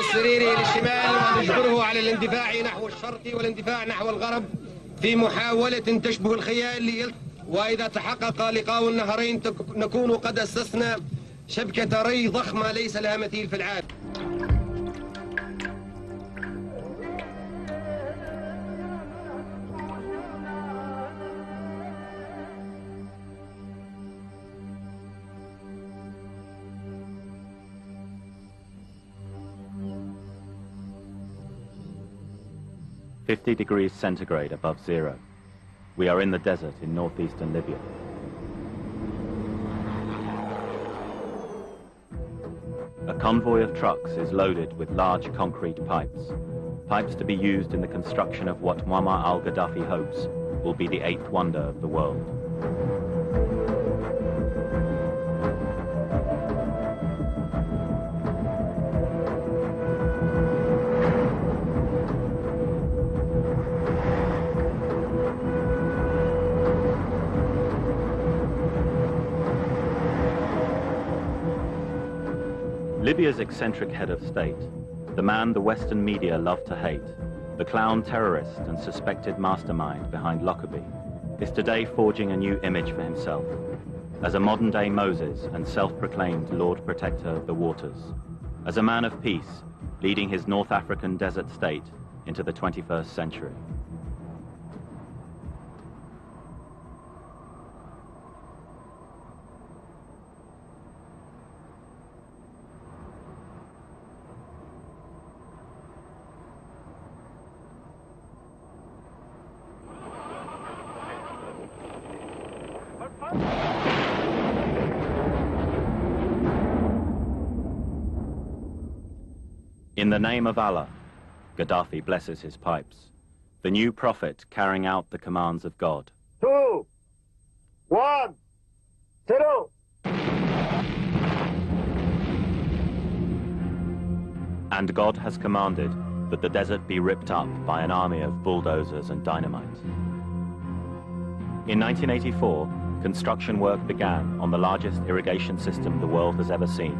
السريري للشمال ونجبره على الاندفاع نحو الشرق والاندفاع نحو الغرب في محاولة تشبه الخيال. وإذا تحقق لقاء النهرين نكون قد أسسنا شبكة ري ضخمة ليس لها مثيل في العالم. degrees centigrade above zero. We are in the desert in northeastern Libya. A convoy of trucks is loaded with large concrete pipes. Pipes to be used in the construction of what Muammar al-Gaddafi hopes will be the eighth wonder of the world. Libya's eccentric head of state, the man the Western media love to hate, the clown terrorist and suspected mastermind behind Lockerbie, is today forging a new image for himself as a modern-day Moses and self-proclaimed Lord Protector of the waters, as a man of peace leading his North African desert state into the 21st century. In the name of Allah, Gaddafi blesses his pipes, the new prophet carrying out the commands of God. 2, 1, 0. And God has commanded that the desert be ripped up by an army of bulldozers and dynamite. In 1984, construction work began on the largest irrigation system the world has ever seen.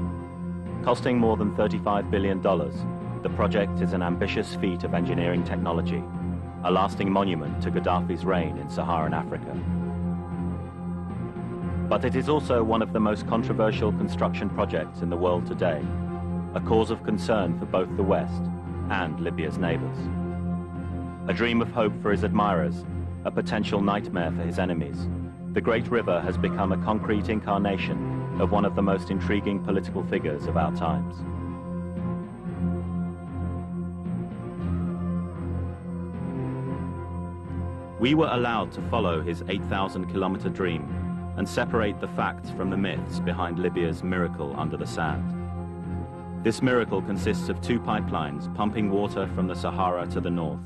Costing more than $35 billion, the project is an ambitious feat of engineering technology, a lasting monument to Gaddafi's reign in Saharan Africa. But it is also one of the most controversial construction projects in the world today, a cause of concern for both the West and Libya's neighbors. A dream of hope for his admirers, a potential nightmare for his enemies, the great river has become a concrete incarnation of one of the most intriguing political figures of our times. We were allowed to follow his 8,000-kilometer dream and separate the facts from the myths behind Libya's miracle under the sand. This miracle consists of 2 pipelines pumping water from the Sahara to the north.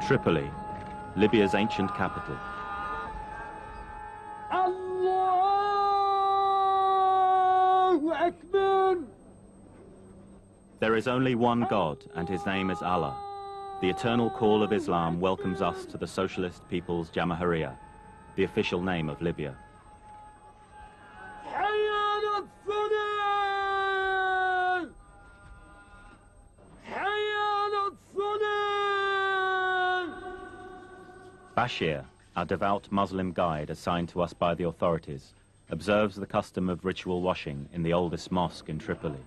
Tripoli, Libya's ancient capital. Allahu Akbar. There is only one God, and his name is Allah. The eternal call of Islam welcomes us to the Socialist People's Jamahiriya, the official name of Libya. Bashir, our devout Muslim guide assigned to us by the authorities, observes the custom of ritual washing in the oldest mosque in Tripoli.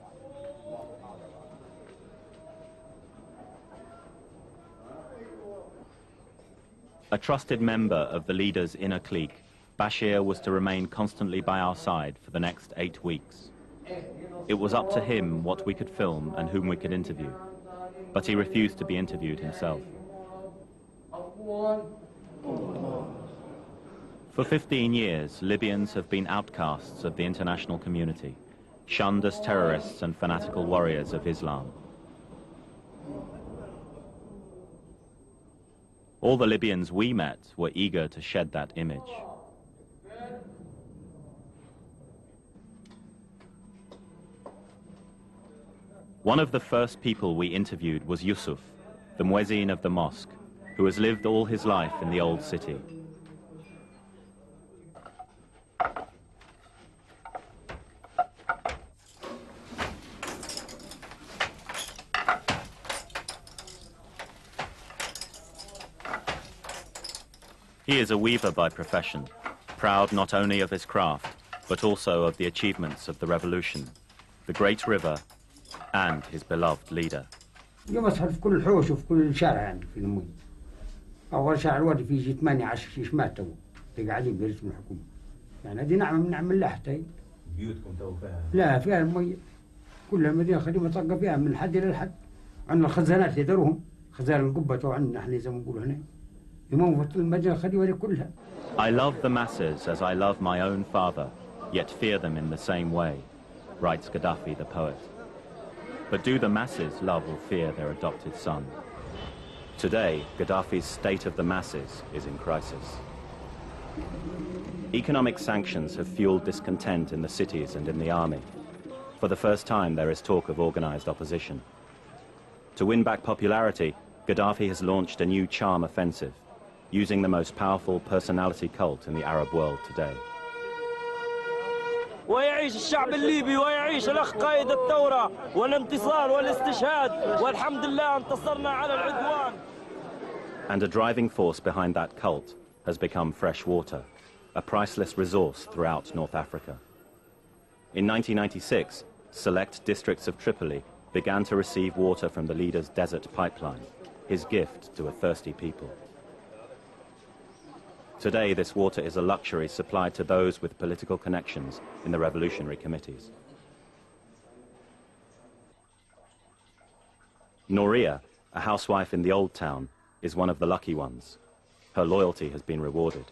A trusted member of the leader's inner clique, Bashir was to remain constantly by our side for the next 8 weeks. It was up to him what we could film and whom we could interview, but he refused to be interviewed himself. For 15 years, Libyans have been outcasts of the international community, shunned as terrorists and fanatical warriors of Islam. All the Libyans we met were eager to shed that image. One of the first people we interviewed was Yusuf, the muezzin of the mosque, who has lived all his life in the old city. He is a weaver by profession, proud not only of his craft, but also of the achievements of the revolution, the great river, and his beloved leader. اليوم أسهر في كل حوش وفي كل شارع يعني في المي. أول شارع الوادي فيه شي 18 شيش ماتوا قاعدين برسم الحكومة. يعني هذه نعمة من نعم الله حتى. بيوتكم تو فيها؟ لا فيها المي. كلها مدينة خديمة طاقة فيها من الحد إلى الحد. عندنا الخزانات يدروهم، خزان القبة تو عندنا إحنا زي ما نقولوا هنا. يموت المدينة الخديمة دي كلها. I love the masses as I love my own father, yet fear them in the same way, writes Gaddafi the poet. But do the masses love or fear their adopted son? Today, Gaddafi's state of the masses is in crisis. Economic sanctions have fueled discontent in the cities and in the army. For the first time, there is talk of organized opposition. To win back popularity, Gaddafi has launched a new charm offensive, using the most powerful personality cult in the Arab world today. ويعيش الشعب الليبي ويعيش الأخ قائد الثورة والانتصار والاستشهاد والحمد لله انتصرنا على العدوان. And a driving force behind that cult has become fresh water, a priceless resource throughout North Africa. In 1996, select districts of Tripoli began to receive water from the leader's desert pipeline, his gift to a thirsty people. Today, this water is a luxury supplied to those with political connections in the revolutionary committees. Nouria, a housewife in the Old Town, is one of the lucky ones. Her loyalty has been rewarded.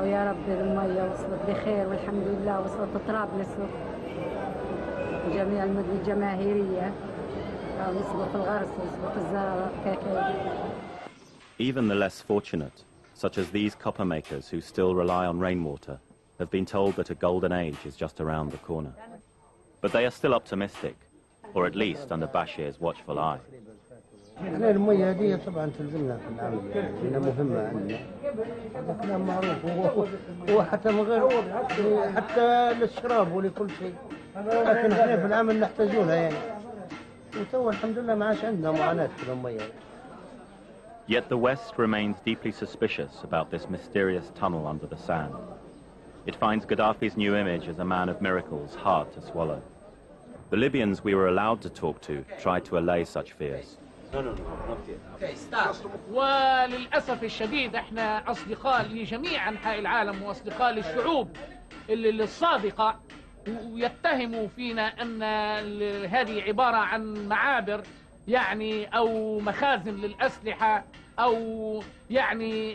ويا رب المية وصلت بخير والحمد لله وصلت طرابلس جميع المدن الجماهيرية وصلت الغرس وصلت الزرارة كاكاو. Even the less fortunate, such as these copper makers who still rely on rainwater, have been told that a golden age is just around the corner. But they are still optimistic, or at least under Bashir's watchful eye. احنا المية هذه طبعا تلزمنا في العمل لأنها مهمة عندنا. كلام معروف وحتى من غير حتى للشراب ولكل شيء. لكن احنا في العمل نحتاجونها يعني. وتو الحمد لله ما عادش عندنا معاناة في المية. Yet the West remains deeply suspicious about this mysterious tunnel under the sand. It finds Gaddafi's new image as a man of miracles hard to swallow. The Libyans we were allowed to talk to tried to allay such fears. وللأسف الشديد احنا أصدقاء لجميع أنحاء العالم وأصدقاء للشعوب الصادقة ويتهموا فينا أن هذه عبارة عن معابر يعني أو مخازن للأسلحة أو يعني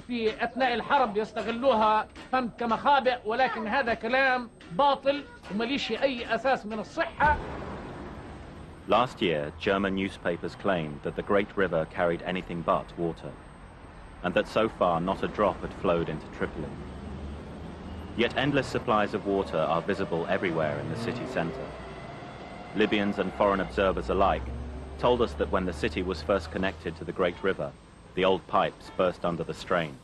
في أثناء الحرب يستغلوها فهمت كمخابئ ولكن هذا كلام باطل ومليش أي أساس من الصحة. Last year, German newspapers claimed that the Great River carried anything but water, and that so far not a drop had flowed into Tripoli. Yet endless supplies of water are visible everywhere in the city centre. Libyans and foreign observers alike told us that when the city was first connected to the Great River, the old pipes burst under the strain,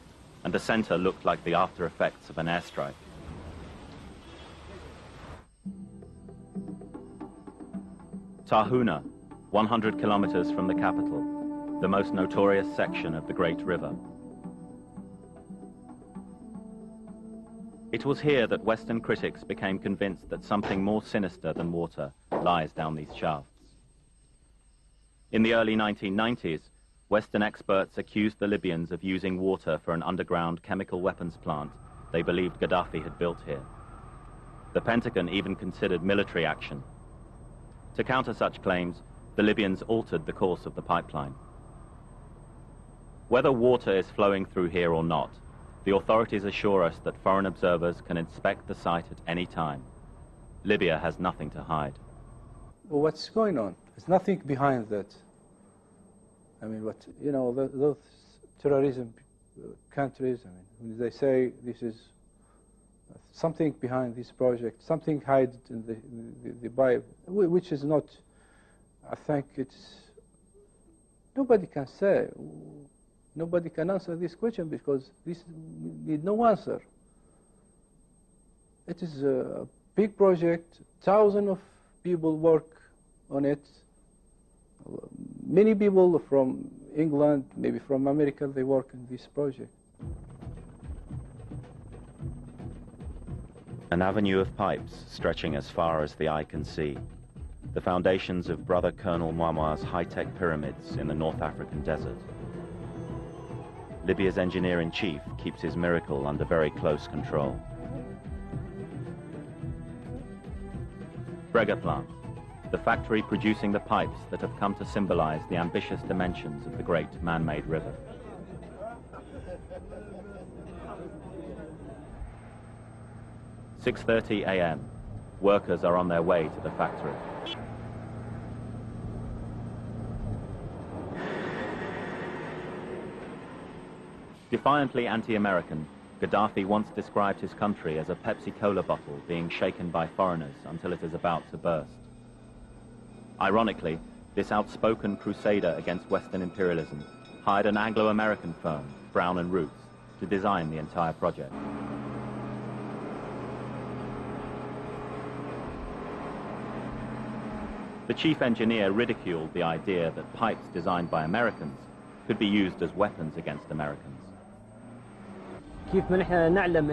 and the centre looked like the after effects of an airstrike. Tahuna, 100 kilometers from the capital, the most notorious section of the Great River. It was here that Western critics became convinced that something more sinister than water lies down these shafts. In the early 1990s, Western experts accused the Libyans of using water for an underground chemical weapons plant they believed Gaddafi had built here. The Pentagon even considered military action. To counter such claims, the Libyans altered the course of the pipeline. Whether water is flowing through here or not, the authorities assure us that foreign observers can inspect the site at any time. Libya has nothing to hide. What's going on? There's nothing behind that. I mean, those terrorism countries, I mean, when they say this is something behind this project, something hidden in the Bible, which is not, I think it's, nobody can say, nobody can answer this question because this need no answer. It is big project, thousands of people work on it. Many people from England, maybe from America, they work in this project. An avenue of pipes stretching as far as the eye can see. The foundations of Brother Colonel Mouammar's high-tech pyramids in the North African desert. Libya's engineer-in-chief keeps his miracle under very close control. Brega plant, the factory producing the pipes that have come to symbolize the ambitious dimensions of the great man-made river. – 6:30 a.m. Workers are on their way to the factory. Defiantly anti-American, Gaddafi once described his country as a Pepsi Cola bottle being shaken by foreigners until it is about to burst. Ironically, this outspoken crusader against Western imperialism hired an Anglo-American firm, Brown and Roots, to design the entire project. The chief engineer ridiculed the idea that pipes designed by Americans could be used as weapons against Americans. كيف ما نحن نعلم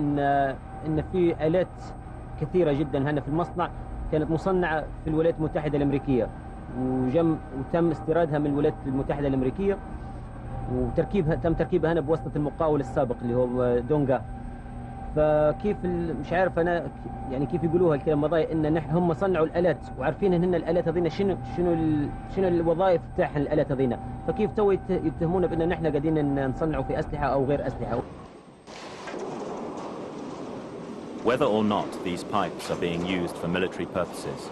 ان في آلات كثيرة جدا هنا في المصنع كانت مصنعة في الولايات المتحدة الأمريكية وتم استيرادها من الولايات المتحدة الأمريكية تم تركيبها هنا بواسطة المقاول السابق اللي هو دونغا. فكيف مش عارف انا يعني كيف يقولوها الكلام مضايق ان نحن هم صنعوا الآلات وعارفين ان الآلات هذينا شنو الوظائف تاعها الآلات هذينا، فكيف تو يتهمونا بان نحن قاعدين نصنعوا في أسلحة او غير أسلحة. Whether or not these pipes are being used for military purposes,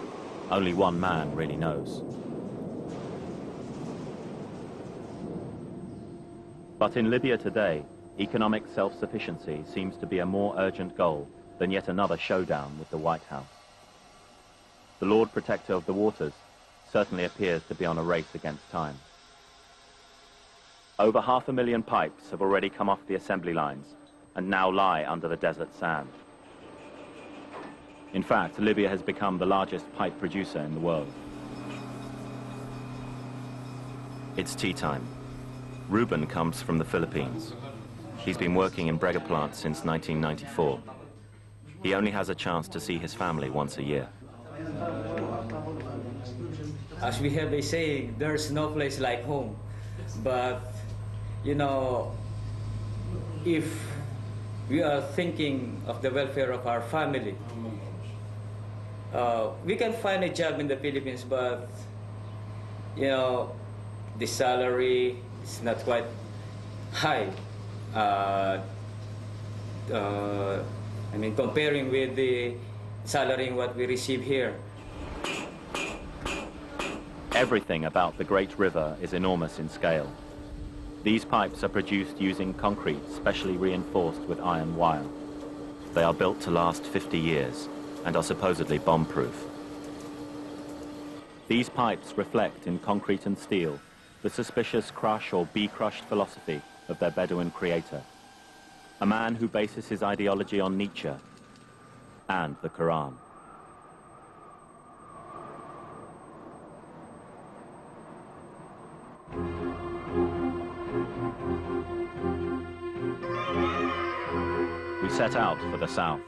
only one man really knows. But in Libya today, economic self-sufficiency seems to be a more urgent goal than yet another showdown with the White House. The Lord Protector of the Waters certainly appears to be on a race against time. Over 500,000 pipes have already come off the assembly lines and now lie under the desert sand. In fact, Libya has become the largest pipe producer in the world. It's tea time. Ruben comes from the Philippines. He's been working in Brega plant since 1994. He only has a chance to see his family once a year. As we have a saying, there's no place like home. But, you know, if we are thinking of the welfare of our family, we can find a job in the Philippines, but, you know, the salary is not quite high. I mean, comparing with the salary what we receive here. Everything about the Great River is enormous in scale. These pipes are produced using concrete specially reinforced with iron wire. They are built to last 50 years and are supposedly bomb-proof. These pipes reflect in concrete and steel the suspicious crush or be crushed philosophy of their Bedouin creator, a man who bases his ideology on Nietzsche and the Quran. We set out for the south.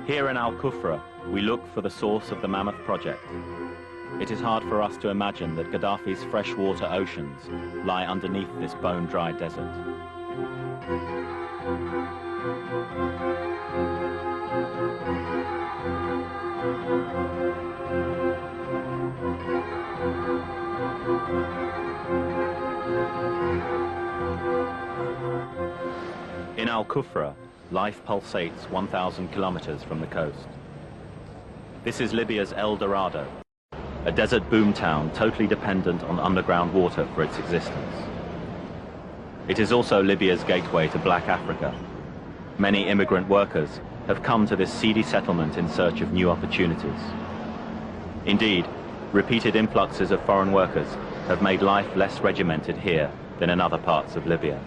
Here in Al-Kufra, we look for the source of the Mammoth Project. It is hard for us to imagine that Gaddafi's freshwater oceans lie underneath this bone-dry desert. In Al-Kufra, life pulsates 1,000 kilometers from the coast. This is Libya's El Dorado, a desert boomtown totally dependent on underground water for its existence. It is also Libya's gateway to Black Africa. Many immigrant workers have come to this seedy settlement in search of new opportunities. Indeed, repeated influxes of foreign workers have made life less regimented here than in other parts of Libya.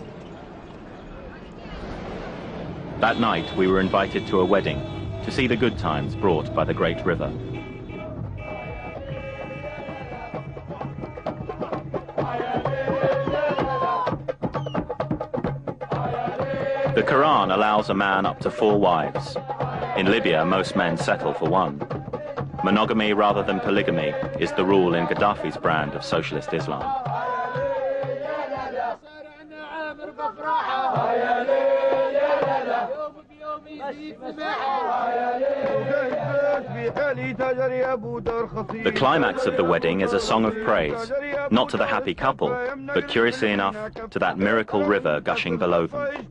That night, we were invited to a wedding to see the good times brought by the great river. The Quran allows a man up to 4 wives. In Libya, most men settle for 1. Monogamy rather than polygamy is the rule in Gaddafi's brand of socialist Islam. The climax of the wedding is a song of praise, not to the happy couple, but curiously enough, to that miracle river gushing below them.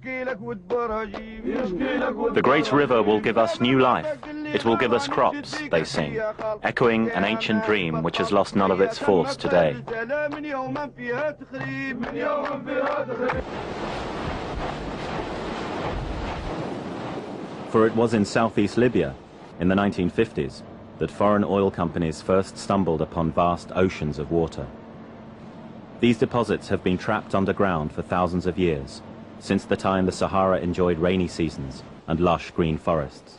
The great river will give us new life. It will give us crops, they sing, echoing an ancient dream which has lost none of its force today. For it was in southeast Libya, in the 1950s, that foreign oil companies first stumbled upon vast oceans of water. These deposits have been trapped underground for thousands of years, since the time the Sahara enjoyed rainy seasons and lush green forests,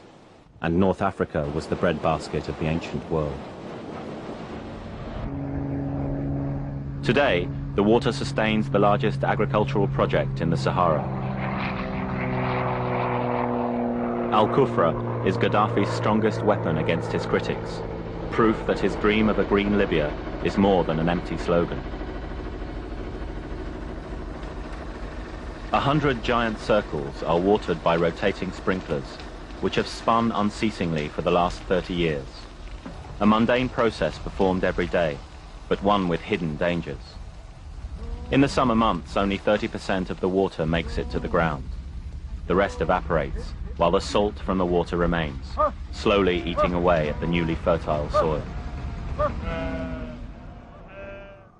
and North Africa was the breadbasket of the ancient world. Today, the water sustains the largest agricultural project in the Sahara. Al-Kufra is Gaddafi's strongest weapon against his critics, proof that his dream of a green Libya is more than an empty slogan. 100 giant circles are watered by rotating sprinklers, which have spun unceasingly for the last 30 years. A mundane process performed every day, but one with hidden dangers. In the summer months, only 30% of the water makes it to the ground. The rest evaporates, while the salt from the water remains, slowly eating away at the newly fertile soil.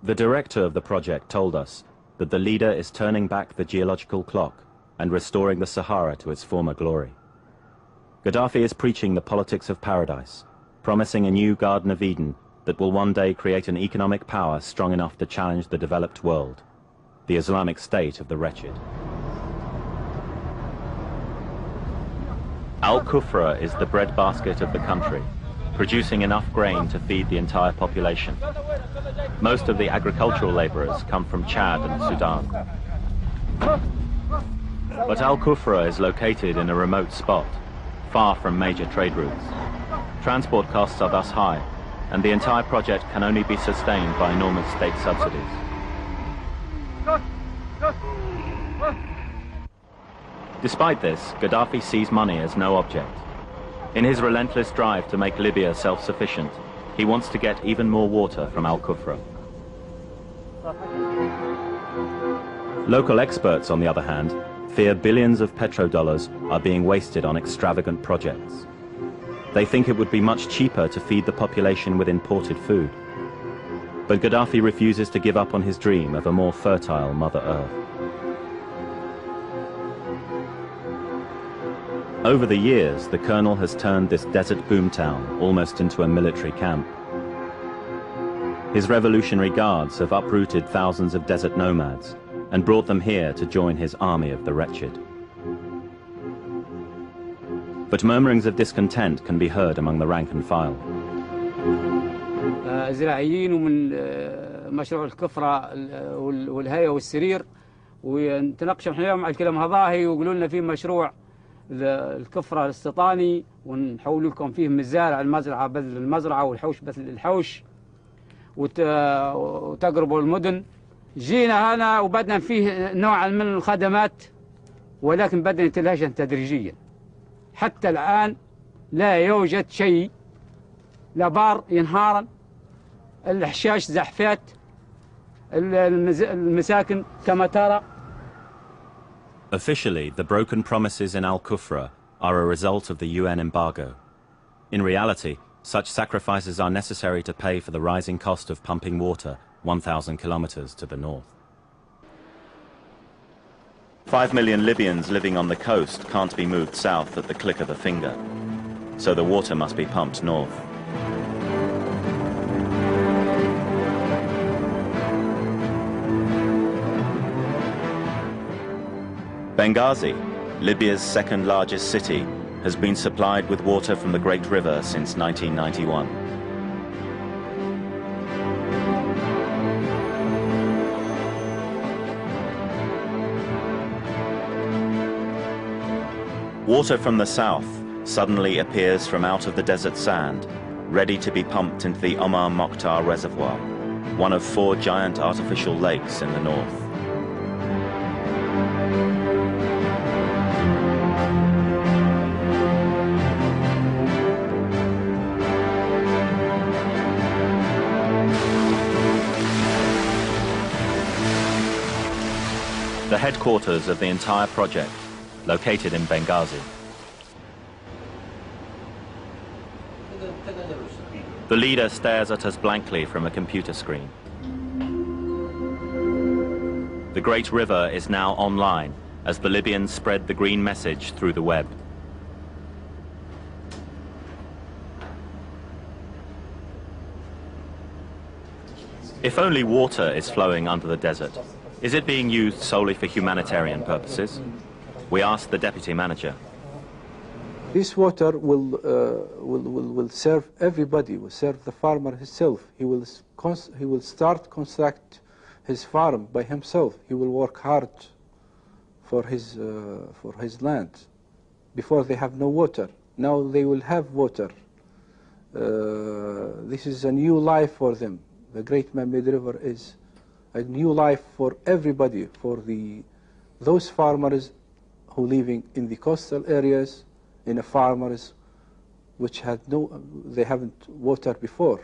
The director of the project told us that the leader is turning back the geological clock and restoring the Sahara to its former glory. Gaddafi is preaching the politics of paradise, promising a new Garden of Eden that will one day create an economic power strong enough to challenge the developed world, the Islamic State of the wretched. Al-Kufra is the breadbasket of the country, producing enough grain to feed the entire population. Most of the agricultural laborers come from Chad and Sudan. But Al-Kufra is located in a remote spot, far from major trade routes. Transport costs are thus high, and the entire project can only be sustained by enormous state subsidies. Despite this, Gaddafi sees money as no object. In his relentless drive to make Libya self-sufficient, he wants to get even more water from Al-Kufra. Local experts, on the other hand, fear billions of petrodollars are being wasted on extravagant projects. They think it would be much cheaper to feed the population with imported food. But Gaddafi refuses to give up on his dream of a more fertile Mother Earth. Over the years, the colonel has turned this desert boomtown almost into a military camp. His revolutionary guards have uprooted thousands of desert nomads and brought them here to join his army of the wretched. But murmurings of discontent can be heard among the rank and file. زراعيين ومن مشروع الكفرة والهيئة والسرير ونتناقش احنا اليوم على الكلام هذا ويقولوا لنا في مشروع الكفرة الاستيطاني ونحول لكم فيه مزارع المزرعة بذل المزرعة والحوش بذل الحوش وتقربوا المدن. جينا هنا وبدنا فيه نوع من الخدمات ولكن بدنا يتلاشى تدريجيا. حتى الآن لا يوجد شيء، لا بار ينهارا، الحشاش زحفات، المساكن كما ترى. Officially, the broken promises in Al-Kufra are a result of the UN embargo. In reality, such sacrifices are necessary to pay for the rising cost of pumping water 1,000 kilometers to the north. 5 million Libyans living on the coast can't be moved south at the click of a finger, so the water must be pumped north. Benghazi, Libya's second largest city, has been supplied with water from the Great River since 1991. Water from the south suddenly appears from out of the desert sand, ready to be pumped into the Omar Mokhtar Reservoir, one of 4 giant artificial lakes in the north. The headquarters of the entire project, located in Benghazi. The leader stares at us blankly from a computer screen. The Great River is now online as the Libyans spread the green message through the web. If only water is flowing under the desert, is it being used solely for humanitarian purposes? We asked the deputy manager. This water will serve everybody, will serve the farmer himself. He will start construct his farm by himself. He will work hard for his land. Before they have no water. Now they will have water. This is a new life for them. The Great Mamid River is a new life for everybody, for those farmers who living in the coastal areas, in the farmers which had they haven't water before.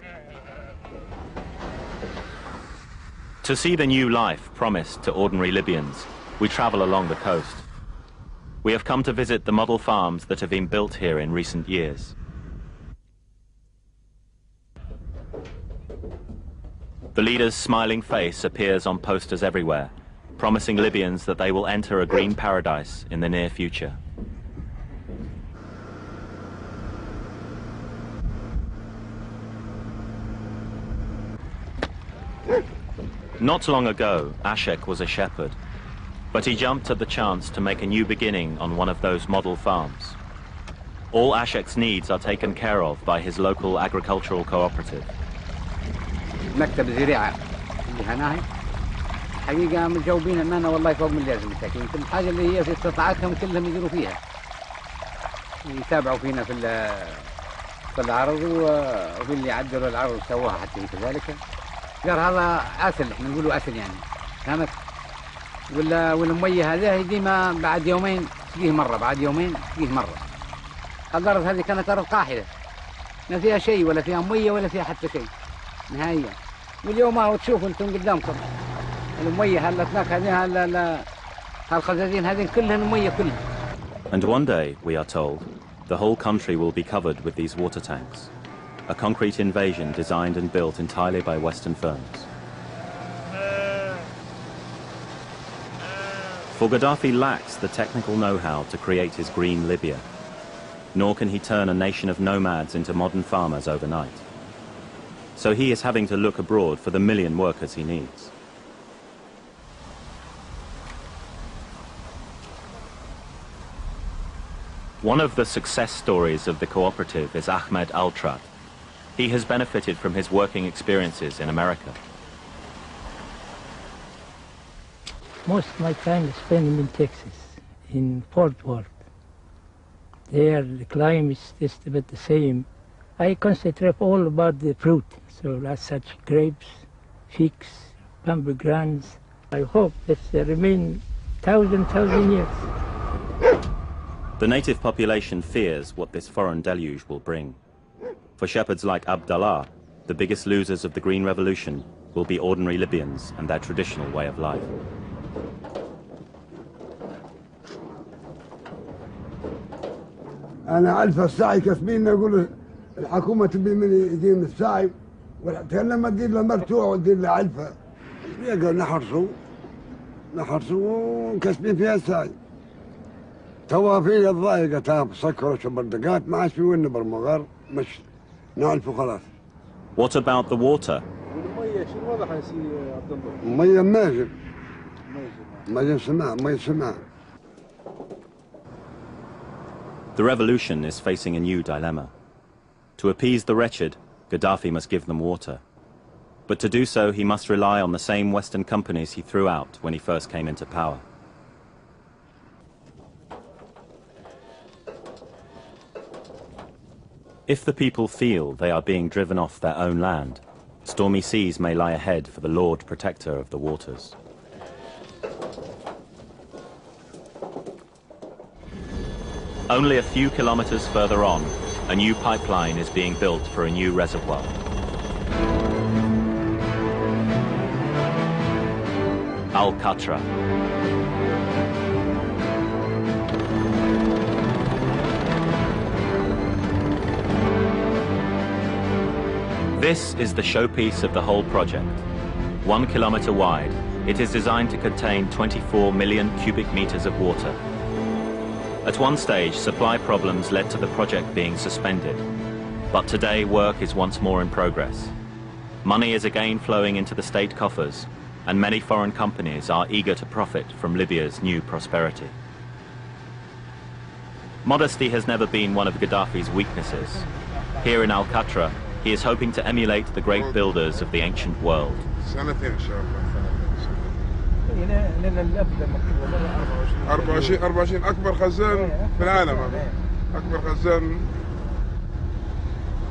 To see the new life promised to ordinary Libyans, we travel along the coast. We have come to visit the model farms that have been built here in recent years. The leader's smiling face appears on posters everywhere, promising Libyans that they will enter a green paradise in the near future. Not long ago, Ashek was a shepherd, but he jumped at the chance to make a new beginning on one of those model farms. All Ashek's needs are taken care of by his local agricultural cooperative. مكتب الزراعة اللي هناي حقيقة مجاوبين أمانة والله فوق من اللازم التأكيد. يمكن الحاجة اللي هي في استطاعتهم كلهم يديروا فيها. يتابعوا فينا في العرض وفي اللي عدلوا العرض وسووها حتى كذلك. قال هذا أسل، احنا نقولوا أسل يعني. فهمت؟ والمية هذه ديما بعد يومين تجيه مرة، بعد يومين تجيه مرة. الأرض هذه كانت أرض قاحلة. ما فيها شيء ولا فيها مية ولا فيها حتى شيء. نهائيا. واليوم اهو تشوفوا انتم قدامكم المية هلتناك هذه هالخزازين هذين كلها المية كلها. And one day, we are told, the whole country will be covered with these water tanks. A concrete invasion designed and built entirely by Western firms. For Gaddafi lacks the technical know-how to create his green Libya, nor can he turn a nation of nomads into modern farmers overnight. So he is having to look abroad for the million workers he needs. One of the success stories of the cooperative is Ahmed Al-Trat. He has benefited from his working experiences in America. Most of my time is spent in Texas, in Fort Worth. There the climate is just about the same. I concentrate all about the fruit, so that's such grapes, figs, pomegranates. I hope that they remain thousand years. The native population fears what this foreign deluge will bring. For shepherds like Abdallah, the biggest losers of the Green Revolution will be ordinary Libyans and their traditional way of life. أنا عارف السعي كسبين نقول الحكومة تبي مني يدير السعي لما تدير لمرتوع وتدير لعلفة يقول نحرسوا وكسبين فيها السعي توا في الضايقة تاف سكروا بردقات ما عادش في وين برمغار مش نعلفوا خلاص. What about the water? المية شنو واضح يا سي عبد الله؟ مية ماجن سماء مية سماء. The revolution is facing a new dilemma. To appease the wretched, Gaddafi must give them water. But to do so, he must rely on the same Western companies he threw out when he first came into power. If the people feel they are being driven off their own land, stormy seas may lie ahead for the Lord Protector of the waters. Only a few kilometers further on, a new pipeline is being built for a new reservoir. Al-Gaddafi. This is the showpiece of the whole project. 1 kilometer wide, it is designed to contain 24 million cubic meters of water. At one stage, supply problems led to the project being suspended. But today, work is once more in progress. Money is again flowing into the state coffers, and many foreign companies are eager to profit from Libya's new prosperity. Modesty has never been one of Gaddafi's weaknesses. Here in Al-Gaddafi, he is hoping to emulate the great builders of the ancient world. 24 أكبر خزان في العالم هذا. أكبر خزان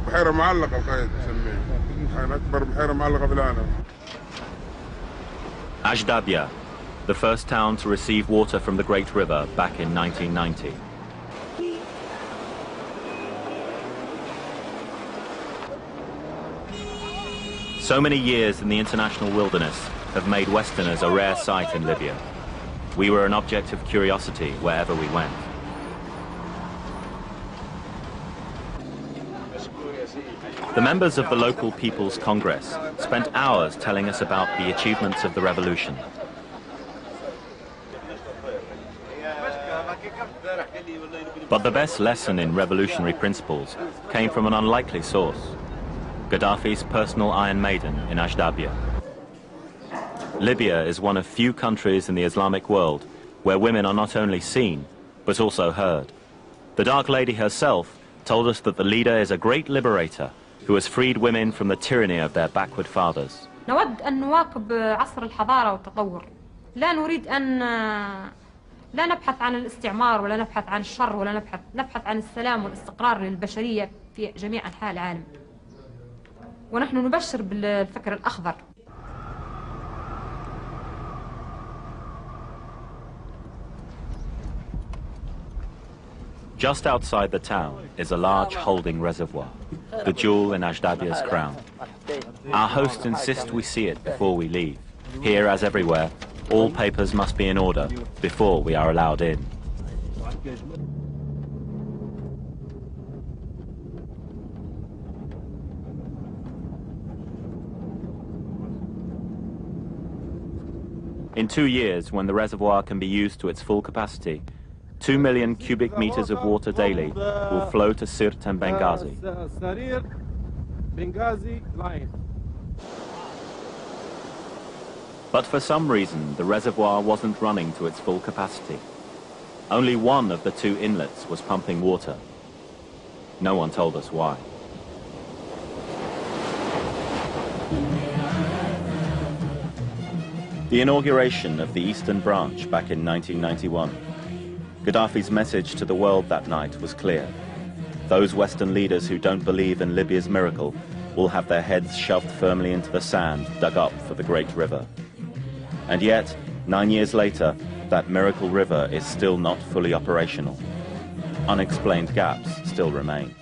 بحيرة معلقة القائد يسميه. أكبر بحيرة معلقة في العالم. Al-Gaddafi, the first town to receive water from the Great River back in 1990. So many years in the international wilderness have made Westerners a rare sight in Libya. We were an object of curiosity wherever we went. The members of the local People's Congress spent hours telling us about the achievements of the revolution. But the best lesson in revolutionary principles came from an unlikely source: Gaddafi's personal Iron Maiden in Al-Gaddafi. Libya is one of few countries in the Islamic world where women are not only seen, but also heard. The Dark Lady herself told us that the leader is a great liberator who has freed women from the tyranny of their backward fathers. نود أن نواكب عصر الحضارة والتطور. لا نريد أن لا نبحث عن الاستعمار ولا نبحث عن الشر ولا نبحث عن السلام والاستقرار للبشرية في جميع أنحاء العالم. ونحن نبشر بالفكر الأخضر. Just outside the town is a large holding reservoir, the jewel in Al-Gaddafi's crown. Our hosts insist we see it before we leave. Here, as everywhere, all papers must be in order before we are allowed in. In 2 years, when the reservoir can be used to its full capacity, 2 million cubic meters of water daily will flow to Sirte and Benghazi. But for some reason, the reservoir wasn't running to its full capacity. Only one of the 2 inlets was pumping water. No one told us why. The inauguration of the Eastern Branch back in 1991. Gaddafi's message to the world that night was clear. Those Western leaders who don't believe in Libya's miracle will have their heads shoved firmly into the sand dug up for the Great River. And yet, 9 years later, that miracle river is still not fully operational. Unexplained gaps still remain.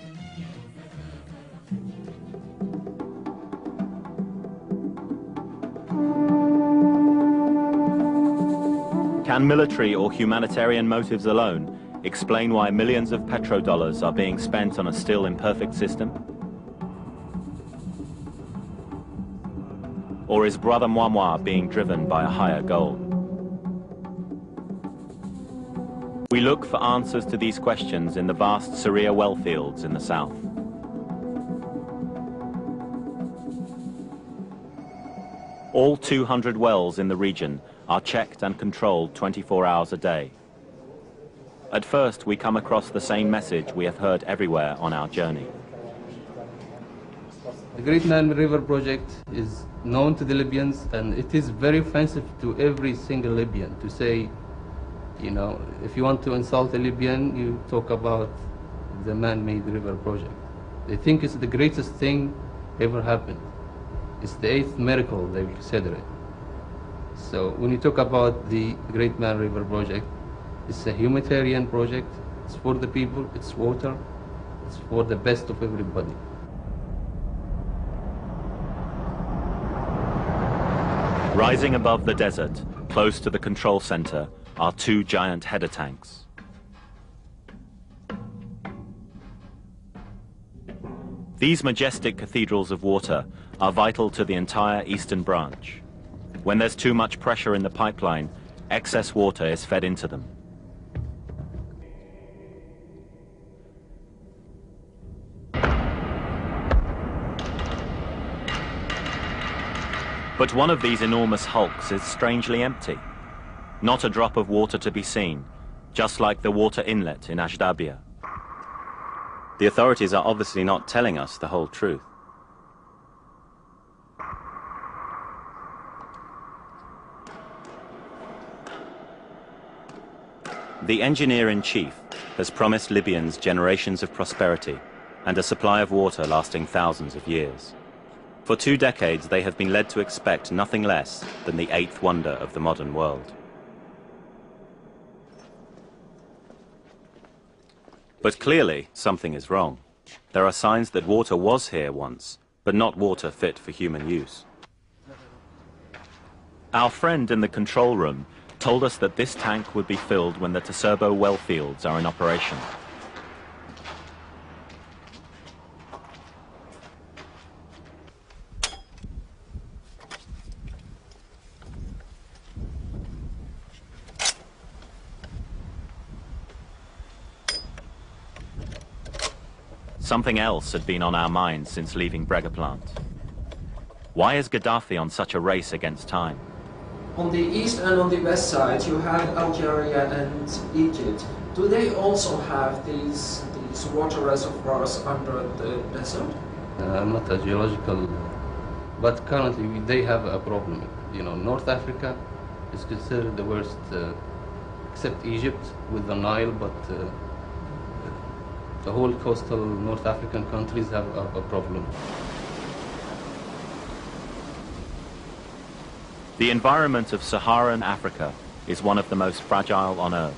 Can military or humanitarian motives alone explain why millions of petrodollars are being spent on a still imperfect system? Or is Brother Mwamwa being driven by a higher goal? We look for answers to these questions in the vast Syria well fields in the south. All 200 wells in the region are checked and controlled 24 hours a day. At first, we come across the same message we have heard everywhere on our journey. The Great Man River project is known to the Libyans, and it is very offensive to every single Libyan to say, you know, if you want to insult a Libyan, you talk about the man-made river project. They think it's the greatest thing ever happened. It's the 8th miracle, they consider it. So when you talk about the Great Man River project, it's a humanitarian project. It's for the people, it's water, it's for the best of everybody. Rising above the desert, close to the control center, are 2 giant header tanks. These majestic cathedrals of water are vital to the entire eastern branch. When there's too much pressure in the pipeline, excess water is fed into them. But one of these enormous hulks is strangely empty. Not a drop of water to be seen, just like the water inlet in Al-Gaddafi. The authorities are obviously not telling us the whole truth. The engineer-in-chief has promised Libyans generations of prosperity and a supply of water lasting thousands of years. For 2 decades, they have been led to expect nothing less than the 8th wonder of the modern world. But clearly, something is wrong. There are signs that water was here once, but not water fit for human use. Our friend in the control room told us that this tank would be filled when the Tserbo well fields are in operation. Something else had been on our minds since leaving Brega plant. Why is Gaddafi on such a race against time? On the east and on the west side, you have Algeria and Egypt. Do they also have these water reservoirs under the desert? I'm not a geological, but currently they have a problem. You know, North Africa is considered the worst, except Egypt with the Nile, but the whole coastal North African countries have a problem. The environment of Saharan Africa is one of the most fragile on Earth.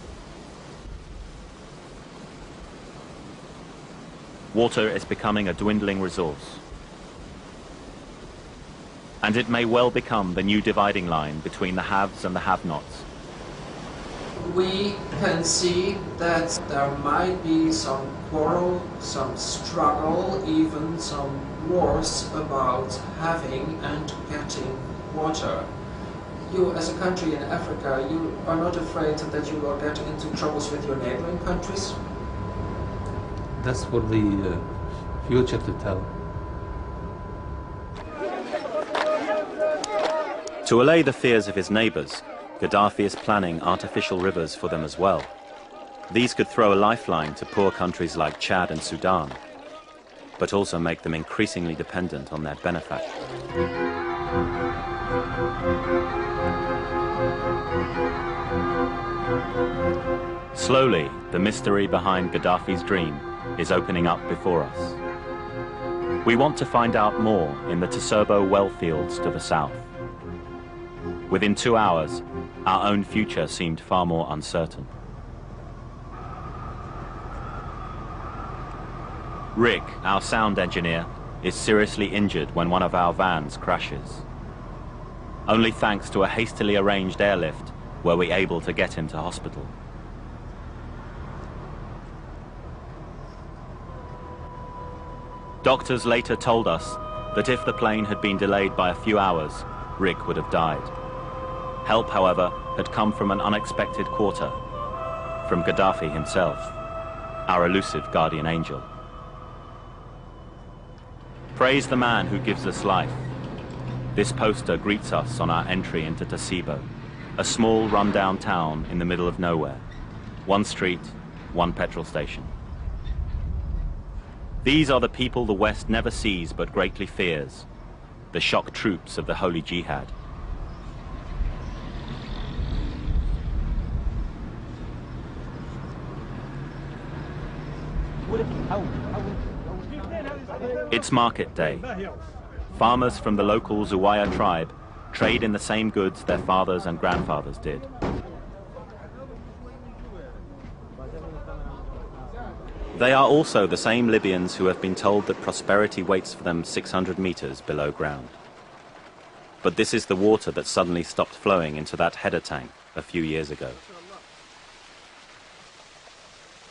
Water is becoming a dwindling resource. And it may well become the new dividing line between the haves and the have-nots. We can see that there might be some quarrel, some struggle, even some wars about having and getting water. You, as a country in Africa, you are not afraid that you will get into troubles with your neighboring countries? That's for the future to tell. To allay the fears of his neighbors, Gaddafi is planning artificial rivers for them as well. These could throw a lifeline to poor countries like Chad and Sudan, but also make them increasingly dependent on their benefactors. Slowly, the mystery behind Gaddafi's dream is opening up before us. We want to find out more in the Tserbo well fields to the south. Within 2 hours, our own future seemed far more uncertain. Rick, our sound engineer, is seriously injured when one of our vans crashes. Only thanks to a hastily arranged airlift were we able to get him to hospital. Doctors later told us that if the plane had been delayed by a few hours, Rick would have died. Help, however, had come from an unexpected quarter, from Gaddafi himself, our elusive guardian angel. Praise the man who gives us life. This poster greets us on our entry into Tserbo, a small rundown town in the middle of nowhere. One street, one petrol station. These are the people the West never sees but greatly fears, the shock troops of the Holy Jihad. It's market day. Farmers from the local Zuwaya tribe trade in the same goods their fathers and grandfathers did. They are also the same Libyans who have been told that prosperity waits for them 600 meters below ground. But this is the water that suddenly stopped flowing into that header tank a few years ago.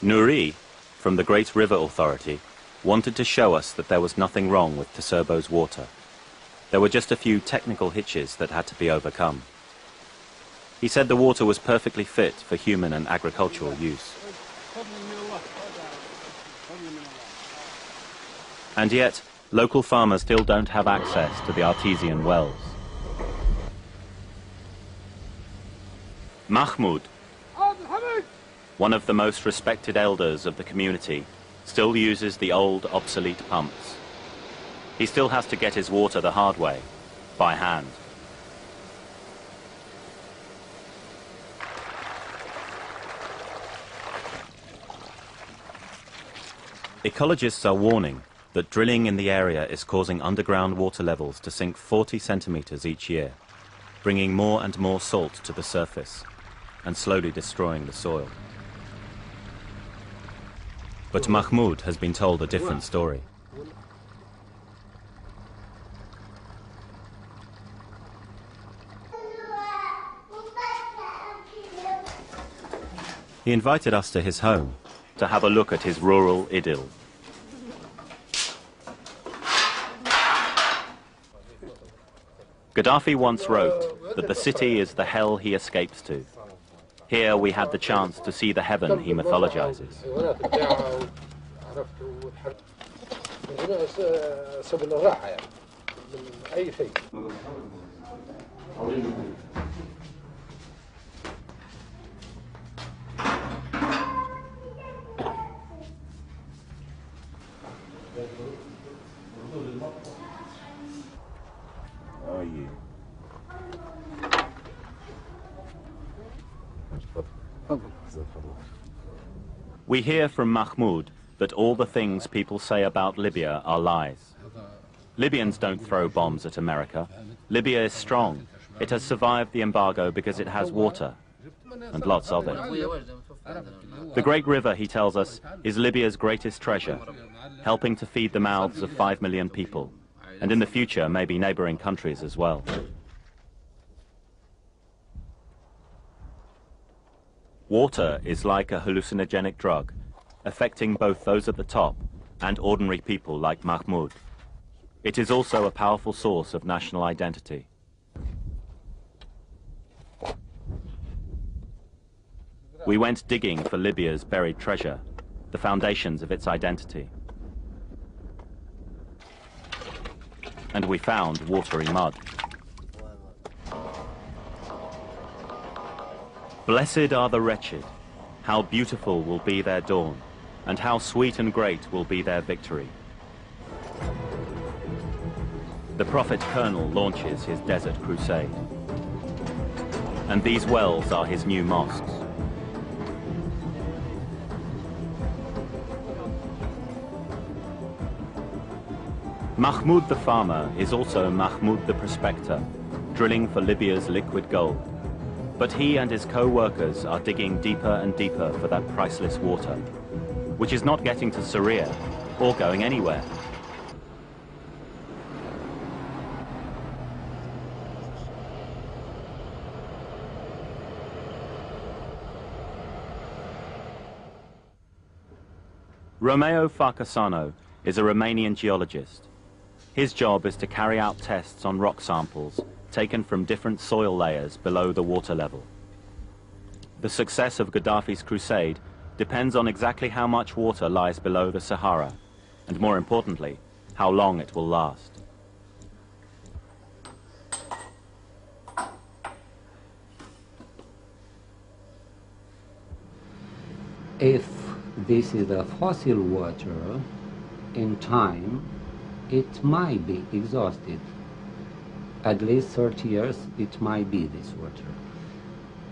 Nouri, from the Great River Authority, wanted to show us that there was nothing wrong with Tserbo's water. There were just a few technical hitches that had to be overcome. He said the water was perfectly fit for human and agricultural use. And yet, local farmers still don't have access to the artesian wells. Mahmoud, one of the most respected elders of the community, still uses the old, obsolete pumps. He still has to get his water the hard way, by hand. Ecologists are warning that drilling in the area is causing underground water levels to sink 40 centimeters each year, bringing more and more salt to the surface and slowly destroying the soil. But Mahmoud has been told a different story. He invited us to his home to have a look at his rural idyll. Gaddafi once wrote that the city is the hell he escapes to. Here we had the chance to see the heaven he mythologizes. We hear from Mahmoud that all the things people say about Libya are lies. Libyans don't throw bombs at America. Libya is strong. It has survived the embargo because it has water, and lots of it. The Great River, he tells us, is Libya's greatest treasure, helping to feed the mouths of 5 million people, and in the future maybe neighboring countries as well. Water is like a hallucinogenic drug, affecting both those at the top and ordinary people like Mahmoud. It is also a powerful source of national identity. We went digging for Libya's buried treasure, the foundations of its identity. And we found watery mud. Blessed are the wretched, how beautiful will be their dawn, and how sweet and great will be their victory. The Prophet Colonel launches his desert crusade. And these wells are his new mosques. Mahmoud the farmer is also Mahmoud the prospector, drilling for Libya's liquid gold. But he and his co-workers are digging deeper and deeper for that priceless water, which is not getting to Syria or going anywhere. Romeo Farcasano is a Romanian geologist. His job is to carry out tests on rock samples taken from different soil layers below the water level. The success of Gaddafi's crusade depends on exactly how much water lies below the Sahara, and more importantly, how long it will last. If this is a fossil water, in time it might be exhausted. At least 30 years it might be this water.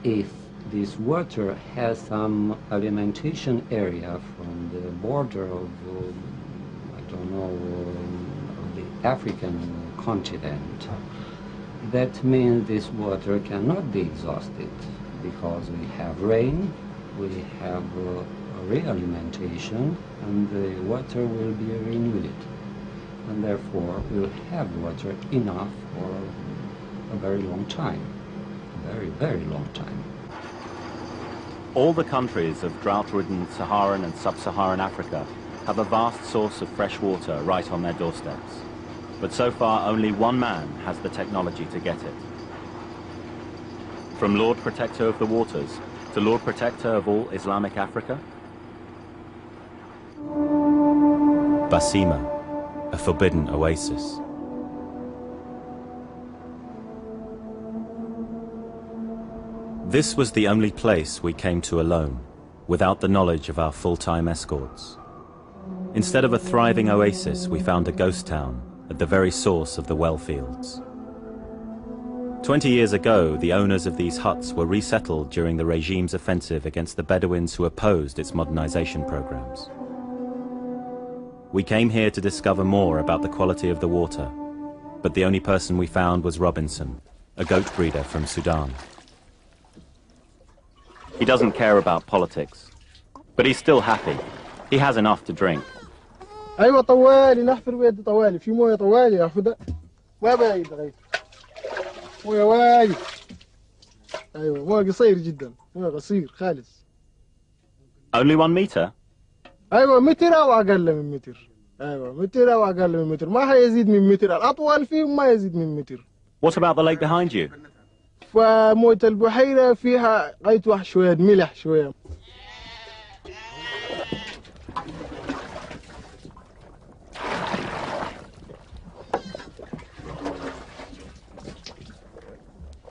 If this water has some alimentation area from the border of, I don't know, of the African continent, that means this water cannot be exhausted because we have rain, we have re-alimentation, and the water will be renewed. And therefore we'll have water enough for a very long time, very, very long time. All the countries of drought-ridden Saharan and sub-Saharan Africa have a vast source of fresh water right on their doorsteps. But so far only one man has the technology to get it. From Lord Protector of the Waters to Lord Protector of all Islamic Africa? Basima, a forbidden oasis. This was the only place we came to alone, without the knowledge of our full-time escorts. Instead of a thriving oasis, we found a ghost town at the very source of the well fields. 20 years ago, the owners of these huts were resettled during the regime's offensive against the Bedouins who opposed its modernization programs. We came here to discover more about the quality of the water, but the only person we found was Robinson, a goat breeder from Sudan. He doesn't care about politics, but he's still happy. He has enough to drink. أيوة طوالي نحفر بيد طوالي في موية طوالي ياخدها وبايد غير موية وايد أيوة موية قصير جدا موية قصير خالص. Only 1 meter? أيوة متر أو أقل من متر. أيوة متر أو أقل من متر ما هيزيد من متر الأطول فيه ما يزيد من متر. What about the lake behind you? فموية البحيرة فيها غيت شوية ملح شوية.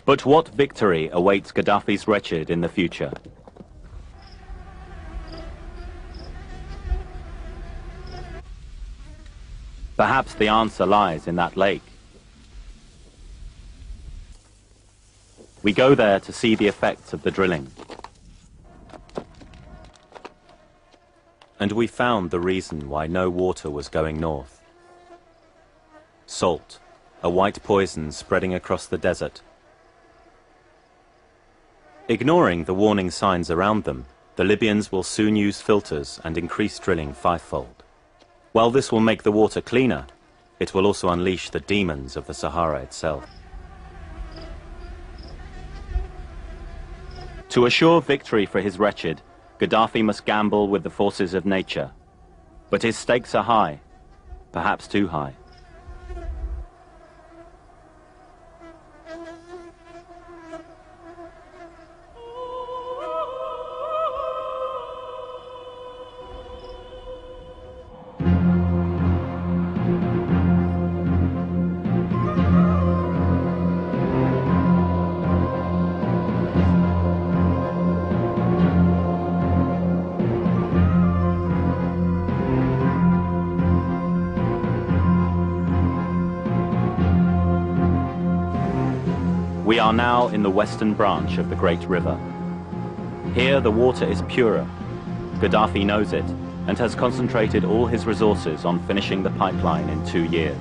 But what victory awaits Gaddafi's wretched in the future? Perhaps the answer lies in that lake. We go there to see the effects of the drilling. And we found the reason why no water was going north. Salt, a white poison spreading across the desert. Ignoring the warning signs around them, the Libyans will soon use filters and increase drilling fivefold. While this will make the water cleaner, it will also unleash the demons of the Sahara itself. To assure victory for his wretched, Gaddafi must gamble with the forces of nature. But his stakes are high, perhaps too high. We are now in the western branch of the Great River. Here the water is purer. Gaddafi knows it and has concentrated all his resources on finishing the pipeline in 2 years.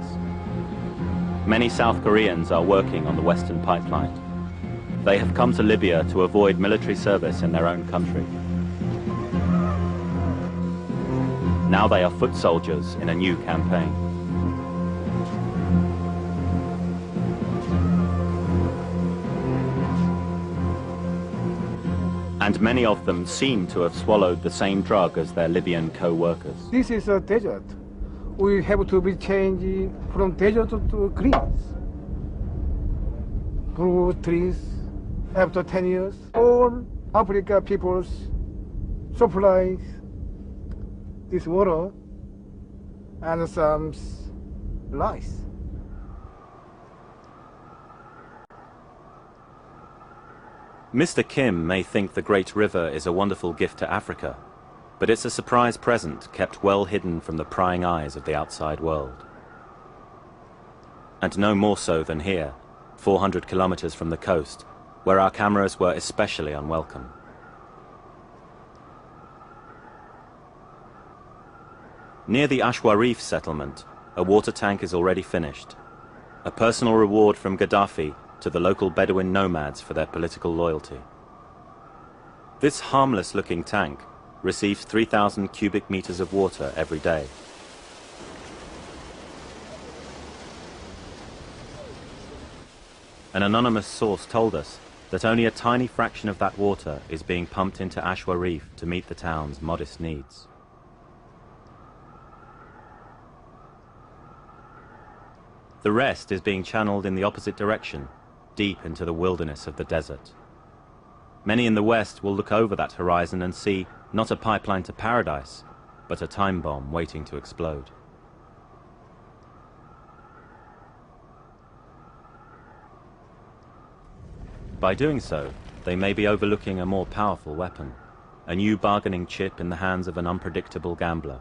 Many South Koreans are working on the western pipeline. They have come to Libya to avoid military service in their own country. Now they are foot soldiers in a new campaign. And many of them seem to have swallowed the same drug as their Libyan co-workers. This is a desert. We have to be changed from desert to greens. Fruit trees, after 10 years, all Africa peoples supply this water and some rice. Mr. Kim may think the Great River is a wonderful gift to Africa, but it's a surprise present kept well hidden from the prying eyes of the outside world. And no more so than here, 400 kilometers from the coast, where our cameras were especially unwelcome. Near the Ashwarif settlement, a water tank is already finished, a personal reward from Gaddafi to the local Bedouin nomads for their political loyalty. This harmless-looking tank receives 3,000 cubic meters of water every day. An anonymous source told us that only a tiny fraction of that water is being pumped into Ashwarif to meet the town's modest needs. The rest is being channeled in the opposite direction, deep into the wilderness of the desert. Many in the West will look over that horizon and see not a pipeline to paradise, but a time bomb waiting to explode. By doing so, they may be overlooking a more powerful weapon, a new bargaining chip in the hands of an unpredictable gambler.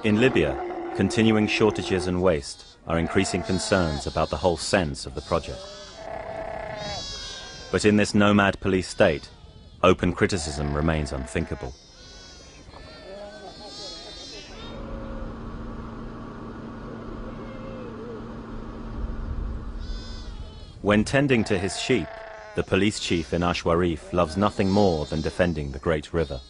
In Libya, continuing shortages and waste are increasing concerns about the whole sense of the project. But in this nomad police state, open criticism remains unthinkable. When tending to his sheep, the police chief in Ashwarif loves nothing more than defending the great river.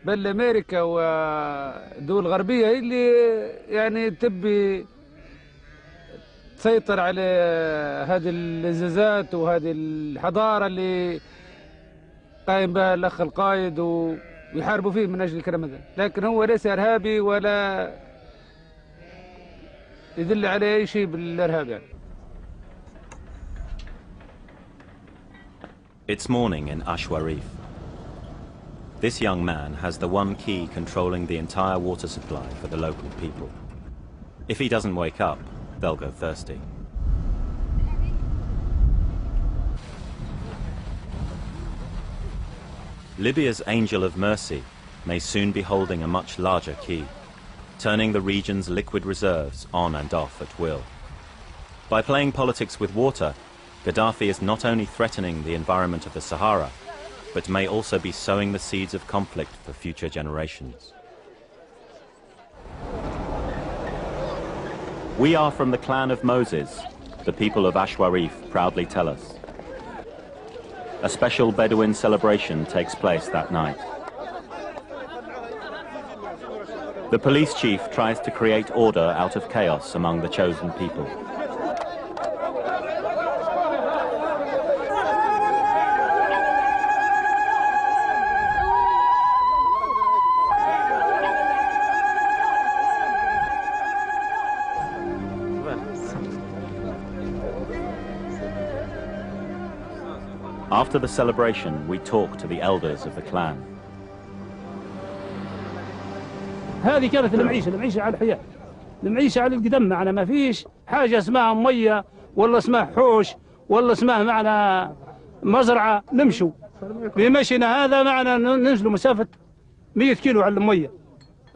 بل أمريكا والدول الغربية هي اللي يعني تبي تسيطر على هذه الإنجازات وهذه الحضارة اللي قايم بها الأخ القائد ويحاربوا فيه من أجل الكلام هذا، لكن هو ليس إرهابي ولا يدل على أي شيء بالإرهاب يعني. It's morning in Ashwarif. This young man has the one key controlling the entire water supply for the local people. If he doesn't wake up, they'll go thirsty. Libya's Angel of Mercy may soon be holding a much larger key, turning the region's liquid reserves on and off at will. By playing politics with water, Gaddafi is not only threatening the environment of the Sahara, but may also be sowing the seeds of conflict for future generations. We are from the clan of Moses, the people of Ashwarif proudly tell us. A special Bedouin celebration takes place that night. The police chief tries to create order out of chaos among the chosen people. After the celebration, we talk to the elders of the clan. هذه كانت المعيشة على الحياة، المعيشة على القدم، معنا ما فيش حاجة اسمها مية ولا اسمها حوش ولا اسمها معنا مزرعة نمشوا بمشينا هذا معنا ننزلوا مسافة 100 كيلو على المية.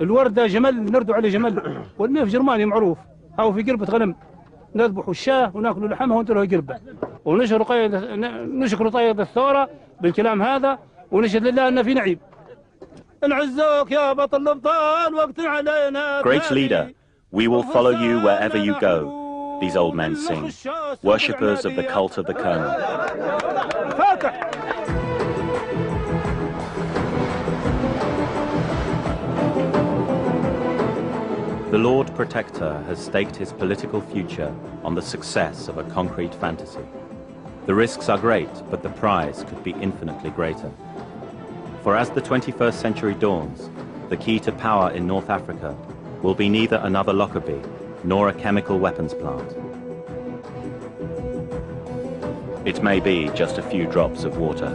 الوردة جمل نردوا عليه جمل، والماء في جرمانيا معروف، أو في قربة غنم نذبحوا الشاة وناكلوا لحمها ونتركوا قربة، ونشكر طيب الثورة بالكلام هذا، ونشهد لله أن في نعيم. Great leader, we will follow you wherever you go, these old men sing, worshippers of the cult of the Colonel. The Lord Protector has staked his political future on the success of a concrete fantasy. The risks are great, but the prize could be infinitely greater. For as the 21st century dawns, the key to power in North Africa will be neither another Lockerbie nor a chemical weapons plant. It may be just a few drops of water.